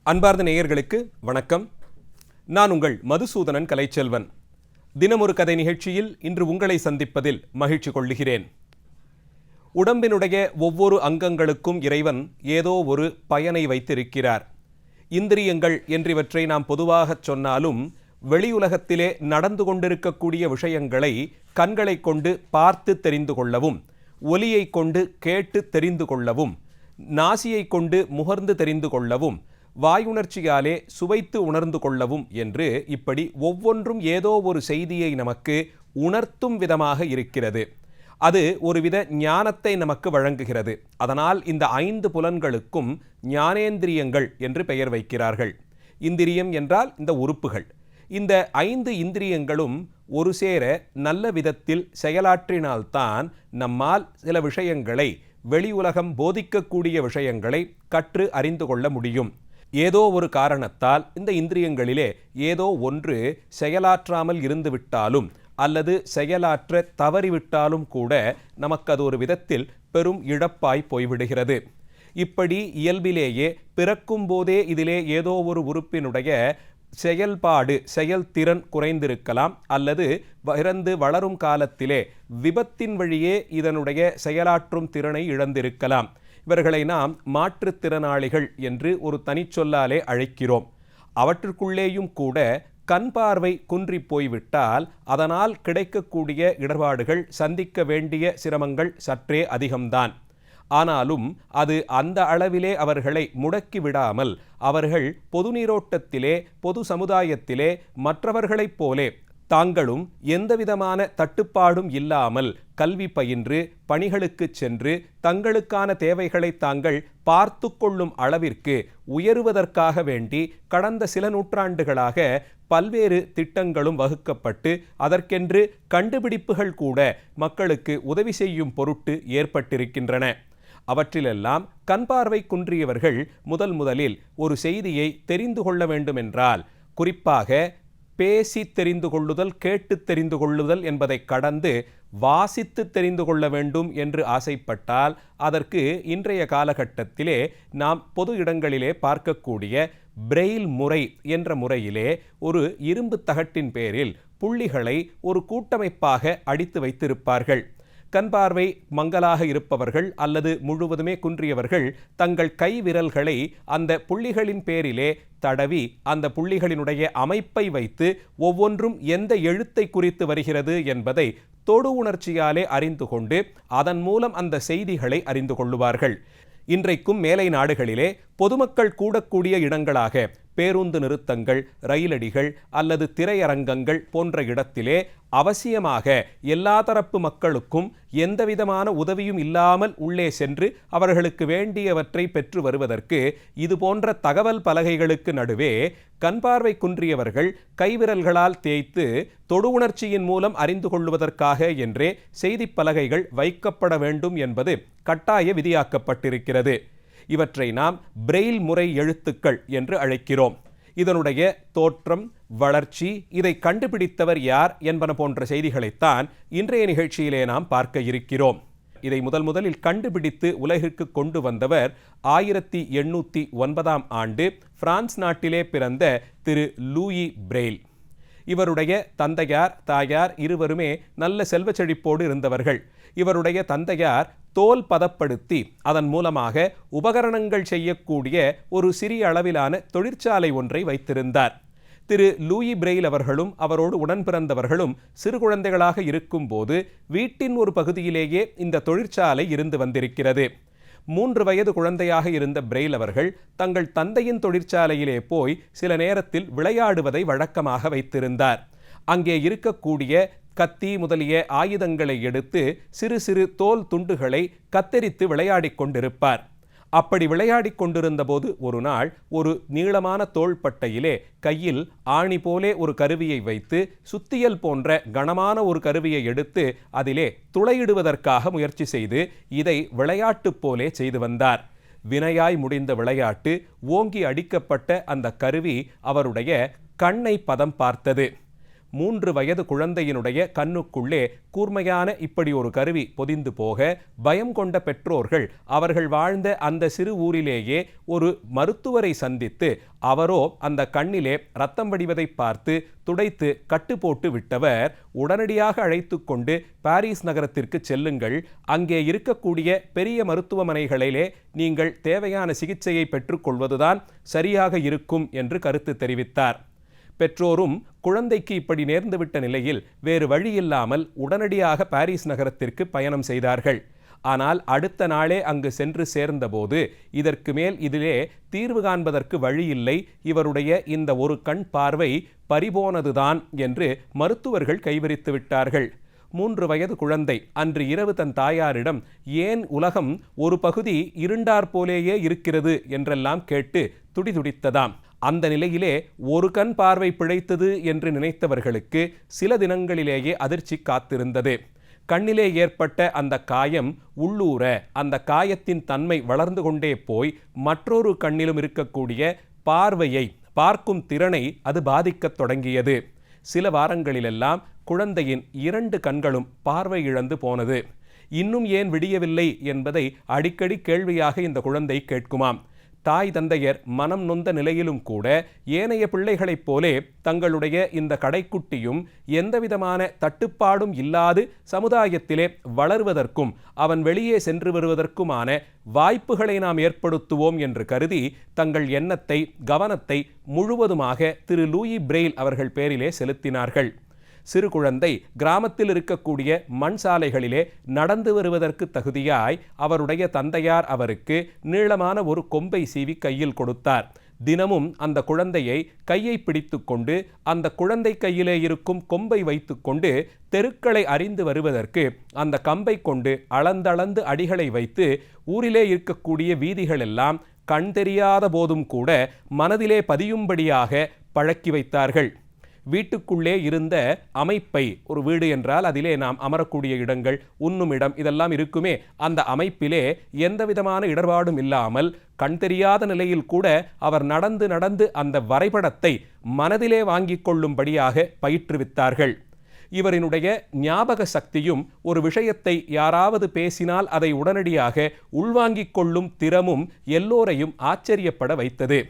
அன்பார்ந்த நேயர்களுக்கு வணக்கம். நான் உங்கள் மதுசூதனன் கலைச்செல்வன். தினமொரு கதை நிகழ்ச்சியில் இன்று உங்களை சந்திப்பதில் மகிழ்ச்சி கொள்ளுகிறேன். உடம்பினுடைய ஒவ்வொரு அங்கங்களுக்கும் இறைவன் ஏதோ ஒரு பயனை வைத்திருக்கிறார். இந்திரியங்கள் என்றிவற்றை நாம் பொதுவாகச் சொன்னாலும் வெளியுலகத்திலே நடந்து கொண்டிருக்கக்கூடிய விஷயங்களை கண்களை கொண்டு பார்த்து தெரிந்து கொள்ளவும், ஒலியை கொண்டு கேட்டு தெரிந்து கொள்ளவும், நாசியை கொண்டு முகர்ந்து தெரிந்து கொள்ளவும், வாயுணர்ச்சியாலே சுவைத்து உணர்ந்து கொள்ளவும் என்று இப்படி ஒவ்வொன்றும் ஏதோ ஒரு செய்தியை நமக்கு உணர்த்தும் விதமாக இருக்கிறது. அது ஒருவித ஞானத்தை நமக்கு வழங்குகிறது. அதனால் இந்த 5 புலன்களுக்கும் ஞானேந்திரியங்கள் என்று பெயர் வைக்கிறார்கள். இந்திரியம் என்றால் இந்த உறுப்புகள். இந்த 5 இந்திரியங்களும் ஒரு சேர நல்ல விதத்தில் செயலாற்றினால்தான் நம்மால் சில விஷயங்களை, வெளியுலகம் போதிக்கக்கூடிய விஷயங்களை கற்று அறிந்து கொள்ள முடியும். ஏதோ ஒரு காரணத்தால் இந்த இந்திரியங்களிலே ஏதோ ஒன்று செயலாற்றாமல் இருந்துவிட்டாலும் அல்லது செயலாற்ற தவறிவிட்டாலும் கூட நமக்கு அது ஒரு விதத்தில் பெரும் இழப்பாய் போய்விடுகிறது. இப்படி இயல்பிலேயே பிறக்கும் போதே இதிலே ஏதோ ஒரு உறுப்பினுடைய செயல்பாடு, செயல்திறன் குறைந்திருக்கலாம், அல்லது பிறந்து வளரும் காலத்திலே விபத்தின் வழியே இதனுடைய செயலாற்றும் திறனை இழந்திருக்கலாம். இவர்களை நாம் மாற்றுத்திறனாளிகள் என்று ஒரு தனிச்சொல்லாலே அழைக்கிறோம். அவற்றுக்குள்ளேயும் கூட கண் பார்வை குன்றி போய்விட்டால் அதனால் கிடைக்கக்கூடிய இடர்பாடுகள், சந்திக்க வேண்டிய சிரமங்கள் சற்றே அதிகம்தான். ஆனாலும் அது அந்த அளவிலே அவர்களை முடக்கி விடாமல் அவர்கள் பொது நீரோட்டத்திலே, பொது சமுதாயத்திலே மற்றவர்களைப் போலே தாங்களும் எந்தவிதமான தட்டுப்பாடும் இல்லாமல் கல்வி பயின்று பணிகளுக்கு சென்று தங்களுக்கான தேவைகளை தாங்கள் பார்த்து கொள்ளும் அளவிற்கு உயருவதற்காக வேண்டி கடந்த சில நூற்றாண்டுகளாக பல்வேறு திட்டங்களும் வகுக்கப்பட்டு அதற்கென்று கண்டுபிடிப்புகள் கூட மக்களுக்கு உதவி செய்யும் பொருட்டு ஏற்பட்டிருக்கின்றன. அவற்றிலெல்லாம் கண் பார்வை குன்றியவர்கள் முதலில் ஒரு செய்தியை தெரிந்து கொள்ள வேண்டுமென்றால், குறிப்பாக பேசி தெரிந்து கொள்ளுதல், கேட்டு தெரிந்து கொள்ளுதல் என்பதை கடந்து வாசித்து தெரிந்து கொள்ள வேண்டும் என்று ஆசைப்பட்டால் அதற்கு இன்றைய காலகட்டத்திலே நாம் பொது இடங்களிலே பார்க்கக்கூடிய பிரெயில் முறை என்ற முறையிலே ஒரு இரும்பு தகட்டின் பேரில் புள்ளிகளை ஒரு கூட்டமைப்பாக அடித்து வைத்திருப்பார்கள். கண் பார்வை மங்கலாக இருப்பவர்கள் அல்லது முழுவதுமே குன்றியவர்கள் தங்கள் கை விரல்களை அந்த புள்ளிகளின் பேரிலே தடவி அந்த புள்ளிகளினுடைய அமைப்பை வைத்து ஒவ்வொன்றும் எந்த எழுத்தை குறித்து வருகிறது என்பதை தொடு உணர்ச்சியாலே அறிந்து கொண்டு அதன் மூலம் அந்த செய்திகளை அறிந்து கொள்ளுவார்கள். இன்றைக்கும் மேலை நாடுகளிலே பொதுமக்கள் கூடக்கூடிய இடங்களாக பேருந்து நிறுத்தங்கள், ரயிலடிகள் அல்லது திரையரங்கங்கள் போன்ற இடத்திலே அவசியமாக எல்லா தரப்பு மக்களுக்கும் எந்தவிதமான உதவியும் இல்லாமல் உள்ளே சென்று அவர்களுக்கு வேண்டியவற்றை பெற்று வருவதற்கு இது போன்ற தகவல் பலகைகளுக்கு நடுவே கண் பார்வை குன்றியவர்கள் கைவிரல்களால் தேய்த்து தொடு உணர்ச்சியின் மூலம் அறிந்து கொள்வதற்காக என்றே செய்தி பலகைகள் வைக்கப்பட வேண்டும் என்பது கட்டாய விதியாக்கப்பட்டிருக்கிறது. இவற்றை நாம் பிரெயில் முறை எழுத்துக்கள் என்று அழைக்கிறோம். இதனுடைய தோற்றம், வளர்ச்சி, இதை கண்டுபிடித்தவர் யார் என்பன போன்ற செய்திகளைத்தான் இன்றைய நிகழ்ச்சியிலே நாம் பார்க்க இருக்கிறோம். இதை முதலில் கண்டுபிடித்து உலகிற்கு கொண்டு வந்தவர் 1809 ஆண்டு பிரான்ஸ் நாட்டிலே பிறந்த திரு லூயி பிரெயில். இவருடைய தந்தையார், தாயார் இருவருமே நல்ல செல்வ செழிப்போடு இருந்தவர்கள். இவருடைய தந்தையார் தோல் பதப்படுத்தி அதன் மூலமாக உபகரணங்கள் செய்யக்கூடிய ஒரு சிறிய அளவிலான தொழிற்சாலை ஒன்றை வைத்திருந்தார். திரு லூயி பிரெயில் அவர்களும் அவரோடு உடன் பிறந்தவர்களும் சிறு குழந்தைகளாக இருக்கும்போது வீட்டின் ஒரு பகுதியிலேயே இந்த தொழிற்சாலை இருந்து வந்திருக்கிறது. 3 வயது குழந்தையாக இருந்த பிரெயில் அவர்கள் தங்கள் தந்தையின் தொழிற்சாலையிலே போய் சில நேரத்தில் விளையாடுவதை வழக்கமாக வைத்திருந்தார். அங்கே இருக்கக்கூடிய கத்தி முதலிய ஆயுதங்களை எடுத்து சிறு சிறு தோல் துண்டுகளை கத்தரித்து விளையாடிக் கொண்டிருப்பார். அப்படி விளையாடிக் கொண்டிருந்த போது ஒரு நாள் ஒரு நீளமான தோள்பட்டையிலே கையில் ஆணி போலே ஒரு கருவியை வைத்து சுத்தியல் போன்ற கனமான ஒரு கருவியை எடுத்து அதிலே துளையிடுவதற்காக முயற்சி செய்து இதை விளையாட்டு போலே செய்து வந்தார். வினையாய் முடிந்த விளையாட்டு ஓங்கி அடிக்கப்பட்ட அந்த கருவி அவருடைய கண்ணை பதம் பார்த்தது. 3 வயது குழந்தையினுடைய கண்ணுக்குள்ளே கூர்மையான இப்படி ஒரு கருவி பொதிந்து போக பயம் கொண்ட பெற்றோர்கள் அவர்கள் வாழ்ந்த அந்த சிறு ஊரிலேயே ஒரு மருத்துவரை சந்தித்து அவரோ அந்த கண்ணிலே ரத்தம் வடிவதை பார்த்து துடைத்து கட்டு போட்டு விட்டவர் உடனடியாக அழைத்து கொண்டு பாரிஸ் நகரத்திற்கு செல்லுங்கள், அங்கே இருக்கக்கூடிய பெரிய மருத்துவமனைகளிலே நீங்கள் தேவையான சிகிச்சையை பெற்றுக்கொள்வதுதான் சரியாக இருக்கும் என்று கருத்து தெரிவித்தார். பெற்றோரும் குழந்தைக்கு இப்படி நேர்ந்துவிட்ட நிலையில் வேறு வழியில்லாமல் உடனடியாக பாரிஸ் நகரத்திற்கு பயணம் செய்தார்கள். ஆனால் அடுத்த நாளே அங்கு சென்று சேர்ந்தபோது இதற்கு மேல் இதிலே தீர்வு காண்பதற்கு வழியில்லை, இவருடைய இந்த ஒரு கண் பார்வை பறிபோனதுதான் என்று மருத்துவர்கள் கைவிரித்து விட்டார்கள். 3 வயது குழந்தை அன்று இரவு தன் தாயாரிடம் ஏன் உலகம் ஒரு பகுதி இருண்டார் போலேயே இருக்கிறது என்றெல்லாம் கேட்டு துடிதுடித்ததாம். அந்த நிலையிலே ஒரு கண் பார்வை பிழைத்தது என்று நினைத்தவர்களுக்கு சில தினங்களிலேயே அதிர்ச்சி காத்திருந்தது. கண்ணிலே ஏற்பட்ட அந்த காயம் உள்ளூர அந்த காயத்தின் தன்மை வளர்ந்து கொண்டே போய் மற்றொரு கண்ணிலும் இருக்கக்கூடிய பார்வையை பார்க்கும் திறனை அது பாதிக்கத் தொடங்கியது. சில வாரங்களிலெல்லாம் குழந்தையின் 2 கண்களும் பார்வை இழந்து போனது. இன்னும் ஏன் விடியவில்லை என்பதை அடிக்கடி கேள்வியாக இந்த குழந்தை கேட்குமாம். தாய் தந்தையர் மனம் நொந்த நிலையிலும் கூட ஏனைய பிள்ளைகளைப் போலே தங்களுடைய இந்த கடைக்குட்டியும் எந்தவிதமான தட்டுப்பாடும் இல்லாது சமுதாயத்திலே வளர்வதற்கும் அவன் வெளியே சென்று வருவதற்குமான வாய்ப்புகளை நாம் ஏற்படுத்துவோம் என்று கருதி தங்கள் எண்ணத்தை கவனத்தை முழுவதுமாக திரு லூயி பிரெயில் அவர்கள் பேரிலே செலுத்தினார்கள். சிறு குழந்தை கிராமத்தில் இருக்கக்கூடிய மண் சாலைகளிலே நடந்து வருவதற்கு தகுதியாய் அவருடைய தந்தையார் அவருக்கு நீளமான ஒரு கொம்பை சீவி கையில் கொடுத்தார். தினமும் அந்த குழந்தையை கையை பிடித்து கொண்டு அந்த குழந்தை கையிலே இருக்கும் கொம்பை வைத்து கொண்டு தெருக்களை அறிந்து வருவதற்கு அந்த கம்பை கொண்டு அளந்தளந்து அடிகளை வைத்து ஊரிலே இருக்கக்கூடிய வீதிகளெல்லாம் கண் தெரியாத போதும் கூட மனதிலே பதியும்படியாக பழக்கி வைத்தார்கள். வீட்டுக்குள்ளே இருந்த அமைப்பை, ஒரு வீடு என்றால் அதிலே நாம் அமரக்கூடிய இடங்கள், உண்ணும் இடம், இதெல்லாம் இருக்குமே, அந்த அமைப்பிலே எந்தவிதமான இடர்பாடும் இல்லாமல் கண் தெரியாத நிலையில் கூட அவர் நடந்து நடந்து அந்த வரைபடத்தை மனதிலே வாங்கிக் கொள்ளும்படியாக பயிற்றுவித்தார்கள். இவரினுடைய ஞாபக சக்தியும் ஒரு விஷயத்தை யாராவது பேசினால் அதை உடனடியாக உள்வாங்கிக் கொள்ளும் திறமும் எல்லோரையும் ஆச்சரியப்பட வைத்தது.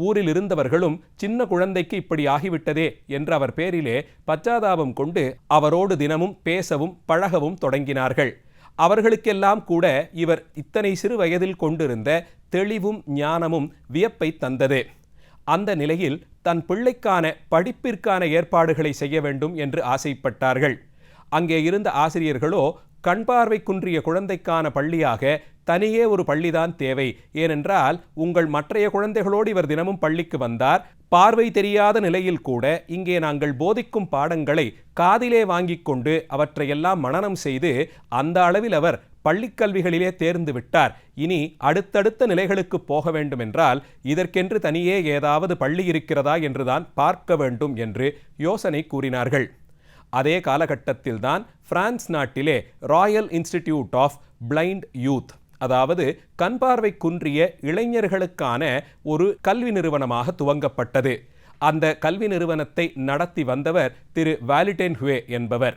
ஊரில் இருந்தவர்களும் சின்ன குழந்தைக்கு இப்படி ஆகிவிட்டதே என்று அவர் பேரிலே பச்சாதாபம் கொண்டு அவரோடு தினமும் பேசவும் பழகவும் தொடங்கினார்கள். அவர்களுக்கெல்லாம் கூட இவர் இத்தனை சிறு வயதில் கொண்டிருந்த தெளிவும் ஞானமும் வியப்பை தந்தது. அந்த நிலையில் தன் பிள்ளைக்கான படிப்பிற்கான ஏற்பாடுகளை செய்ய வேண்டும் என்று ஆசைப்பட்டார்கள். அங்கே இருந்த ஆசிரியர்களோ கண் பார்வை குன்றிய குழந்தைக்கான பள்ளியாக தனியே ஒரு பள்ளிதான் தேவை, ஏனென்றால் உங்கள் மற்றைய குழந்தைகளோடு இவர் தினமும் பள்ளிக்கு வந்தார், பார்வை தெரியாத நிலையில் கூட இங்கே நாங்கள் போதிக்கும் பாடங்களை காதிலே வாங்கிக் கொண்டு அவற்றையெல்லாம் மனனம் செய்து அந்த அளவில் அவர் பள்ளிக்கல்விகளிலே தேர்ந்து விட்டார். இனி அடுத்தடுத்த நிலைகளுக்கு போக வேண்டுமென்றால் இதற்கென்று தனியே ஏதாவது பள்ளி இருக்கிறதா என்றுதான் பார்க்க வேண்டும் என்று யோசனை கூறினார்கள். அதே காலகட்டத்தில்தான் பிரான்ஸ் நாட்டிலே royal institute of blind youth, அதாவது கண் பார்வை குன்றிய இளைஞர்களுக்கான ஒரு கல்வி நிறுவனமாக துவங்கப்பட்டது. அந்த கல்வி நிறுவனத்தை நடத்தி வந்தவர் திரு வாலிடென் ஹுவே என்பவர்.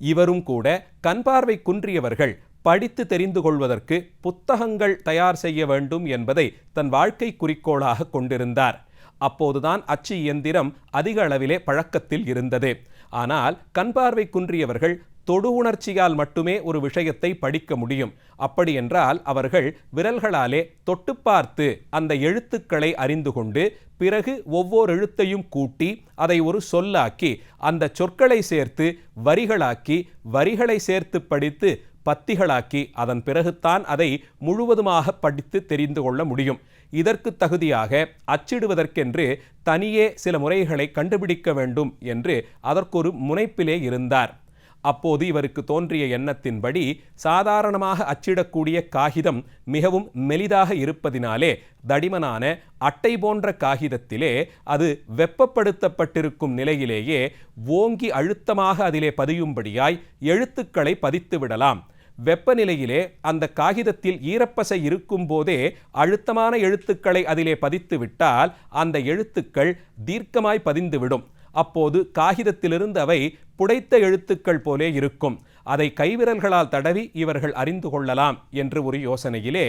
இவரும் கூட கண் பார்வை குன்றியவர்கள் படித்து தெரிந்து கொள்வதற்கு புத்தகங்கள் தயார் செய்ய வேண்டும் என்பதை தன் வாழ்க்கை குறிக்கோளாக கொண்டிருந்தார். அப்போதுதான் அச்சு இயந்திரம் அதிக அளவிலே பழக்கத்தில் இருந்தது. ஆனால் கண் பார்வை குன்றியவர்கள் தொடு உணர்ச்சியால் மட்டுமே ஒரு விஷயத்தை படிக்க முடியும். அப்படி என்றால் அவர்கள் விரல்களாலே தொட்டு பார்த்து அந்த எழுத்துக்களை அறிந்து கொண்டு பிறகு ஒவ்வொரு எழுத்தையும் கூட்டி அதை ஒரு சொல்லாக்கி அந்த சொற்களை சேர்த்து வரிகளாக்கி வரிகளை சேர்த்து படித்து பத்திகளாக்கி அதன் பிறகுத்தான் அதை முழுவதுமாக படித்து தெரிந்து கொள்ள முடியும். இதற்கு தகுதியாக அச்சிடுவதற்கென்று தனியே சில முறைகளை கண்டுபிடிக்க வேண்டும் என்று அதற்கொரு முனைப்பிலே இருந்தார். அப்போது இவருக்கு தோன்றிய எண்ணத்தின்படி சாதாரணமாக அச்சிடக்கூடிய காகிதம் மிகவும் மெலிதாக இருப்பதினாலே தடிமனான அட்டை போன்ற காகிதத்திலே அது வெப்பப்படுத்தப்பட்டிருக்கும் நிலையிலேயே ஓங்கி அழுத்தமாக அதிலே பதியும்படியாய் எழுத்துக்களை பதித்து விடலாம். வெப்பநிலையிலே அந்த காகிதத்தில் ஈரப்பசை இருக்கும் போதே அழுத்தமான எழுத்துக்களை அதிலே பதித்து விட்டால் அந்த எழுத்துக்கள் தீர்க்கமாய் பதிந்துவிடும். அப்போது காகிதத்திலிருந்து அவை புடைத்த எழுத்துக்கள் போலே இருக்கும். அதை கைவிரல்களால் தடவி இவர்கள் அறிந்து கொள்ளலாம் என்று ஒரு யோசனையிலே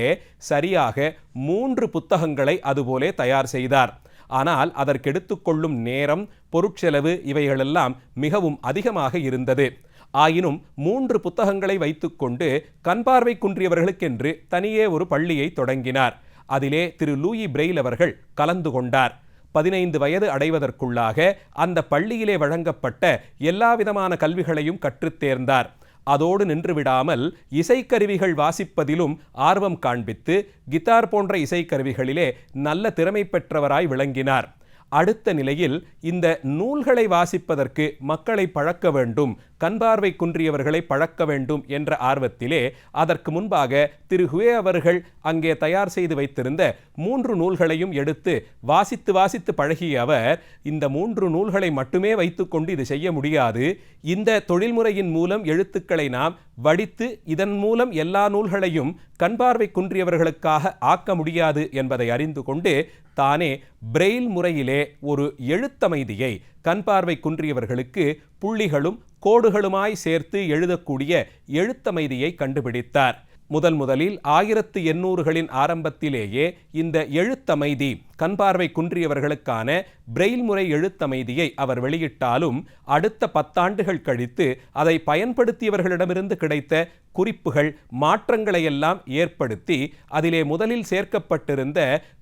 சரியாக 3 புத்தகங்களை அதுபோலே தயார் செய்தார். ஆனால் அதற்கெடுத்துக்கொள்ளும் நேரம், பொருட்செலவு இவைகளெல்லாம் மிகவும் அதிகமாக இருந்தது. ஆயினும் 3 புத்தகங்களை வைத்துக்கொண்டு கண்பார்வை குன்றியவர்களுக்கென்று தனியே ஒரு பள்ளியை தொடங்கினார். அதிலே திரு லூயி பிரெயில் அவர்கள் கலந்து கொண்டார். 15 வயது அடைவதற்குள்ளாக அந்த பள்ளியிலே வழங்கப்பட்ட எல்லாவிதமான கல்விகளையும் கற்றுத் தேர்ந்தார். அதோடு நின்று விடாமல் இசைக்கருவிகள் வாசிப்பதிலும் ஆர்வம் காண்பித்து கிட்டார் போன்ற இசைக்கருவிகளிலே நல்ல திறமை பெற்றவராய் விளங்கினார். அடுத்த நிலையில் இந்த நூல்களை வாசிப்பதற்கு மக்களை பழக்க வேண்டும், கண்பார்வை குன்றியவர்களை பழக்க வேண்டும் என்ற ஆர்வத்திலே அதற்கு முன்பாக திரு ஹுவே அவர்கள் அங்கே தயார் செய்து வைத்திருந்த 3 நூல்களையும் எடுத்து வாசித்து பழகிய அவர், இந்த 3 நூல்களை மட்டுமே வைத்துக்கொண்டு இது செய்ய முடியாது, இந்த தொழில்முறையின் மூலம் எழுத்துக்களை நாம் வடித்து இதன் மூலம் எல்லா நூல்களையும் கண்பார்வை குன்றியவர்களுக்காக ஆக்க முடியாது என்பதை அறிந்து கொண்டு தானே பிரெயில் முறையிலே ஒரு எழுத்தமைதியை கண்பார்வை குன்றியவர்களுக்கு புள்ளிகளும் கோடுகளுமாய் சேர்த்து எழுதக்கூடிய எழுத்தமைதியை கண்டுபிடித்தார். முதலில் 1800களின் ஆரம்பத்திலேயே இந்த எழுத்தமைதி, கண்பார்வை குன்றியவர்களுக்கான பிரெயில் முறை எழுத்தமைதியை அவர் வெளியிட்டாலும் அடுத்த 10 ஆண்டுகள் கழித்து அதை பயன்படுத்தியவர்களிடமிருந்து கிடைத்த குறிப்புகள் மாற்றங்களையெல்லாம் ஏற்படுத்தி அதிலே முதலில் சேர்க்கப்பட்டிருந்த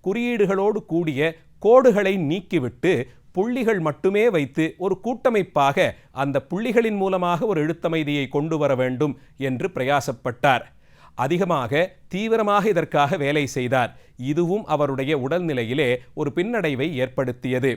குறியீடுகளோடு கூடிய கோடுகளை நீக்கிவிட்டு புள்ளிகள் மட்டுமே வைத்து ஒரு கூட்டமைப்பாக அந்த புள்ளிகளின் மூலமாக ஒரு எழுத்தமைதியை கொண்டு வர வேண்டும் என்று பிரயாசப்பட்டார். அதிகமாக தீவிரமாக இதற்காக வேலை செய்தார். இதுவும் அவருடைய உடல்நிலையிலே ஒரு பின்னடைவை ஏற்படுத்தியது.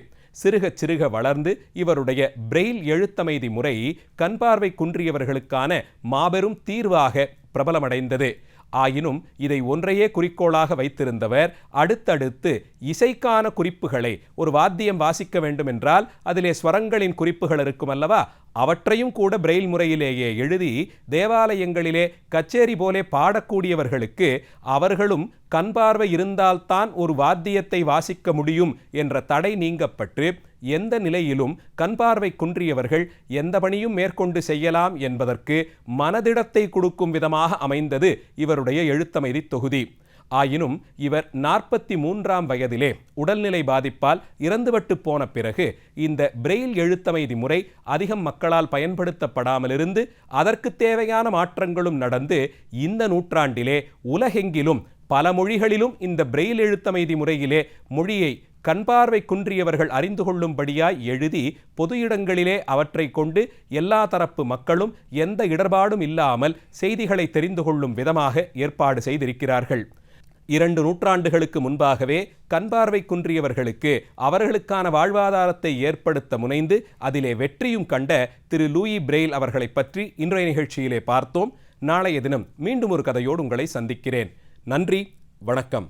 சிறுக வளர்ந்து இவருடைய பிரெயில் எழுத்தமைதி முறை கண்பார்வை குன்றியவர்களுக்கான மாபெரும் தீர்வாக பிரபலமடைந்தது. ஆயினும் இதை ஒன்றையே குறிக்கோளாக வைத்திருந்தவர் அடுத்தடுத்து இசைக்கான குறிப்புகளை, ஒரு வாத்தியம் வாசிக்க வேண்டும் என்றால் அதிலே ஸ்வரங்களின் குறிப்புகள் இருக்கும் அல்லவா, அவற்றையும் கூட பிரெயில் முறையிலேயே எழுதி தேவாலயங்களிலே கச்சேரி போலே பாடக்கூடியவர்களுக்கு அவர்களும் கண்பார்வை இருந்தால்தான் ஒரு வாத்தியத்தை வாசிக்க முடியும் என்ற தடை நீங்கப்பட்டு எந்த நிலையிலும் கண்பார்வை குன்றியவர்கள் எந்த பணியும் மேற்கொண்டு செய்யலாம் என்பதற்கு மனதிடத்தை கொடுக்கும் விதமாக அமைந்தது இவருடைய எழுத்தமைதி தொகுதி. ஆயினும் இவர் 43ஆம் வயதிலே உடல்நிலை பாதிப்பால் இறந்துவிட்டு போன பிறகு இந்த பிரெயில் எழுத்தமைதி முறை அதிகம் மக்களால் பயன்படுத்தப்படாமலிருந்து அதற்கு தேவையான மாற்றங்களும் நடந்து இந்த நூற்றாண்டிலே உலகெங்கிலும் பல மொழிகளிலும் இந்த பிரெயில் எழுத்தமைதி முறையிலே மொழியை கண்பார்வை குன்றியவர்கள் அறிந்து கொள்ளும்படியாய் எழுதி பொது இடங்களிலே அவற்றை கொண்டு எல்லா தரப்பு மக்களும் எந்த இடர்பாடும் இல்லாமல் செய்திகளை தெரிந்து கொள்ளும் விதமாக ஏற்பாடு செய்திருக்கிறார்கள். 2 நூற்றாண்டுகளுக்கு முன்பாகவே கண்பார்வை குன்றியவர்களுக்கு அவர்களுக்கான வாழ்வாதாரத்தை ஏற்படுத்த முனைந்து அதிலே வெற்றியும் கண்ட திரு லூயி பிரெயில் அவர்களை பற்றி இன்றைய நிகழ்ச்சியிலே பார்த்தோம். நாளைய தினம் மீண்டும் ஒரு கதையோடு உங்களை சந்திக்கிறேன். நன்றி, வணக்கம்.